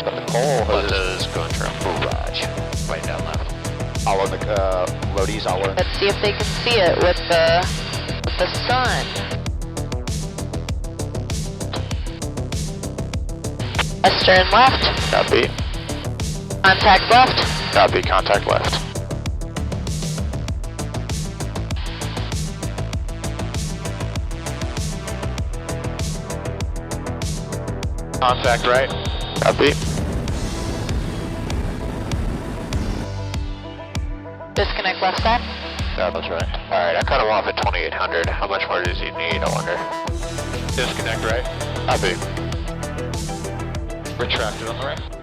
hose, but the coal hose is going true. Garage. Right down left. All on the roadies, all on. Let's see if they can see it with the sun. Western left. Copy. Contact left. Copy, contact left. Contact right. Copy. Disconnect left side. That's right. Alright, I cut him off at 2800. How much more does he need, I wonder? Disconnect right. Copy. Retracted on the right.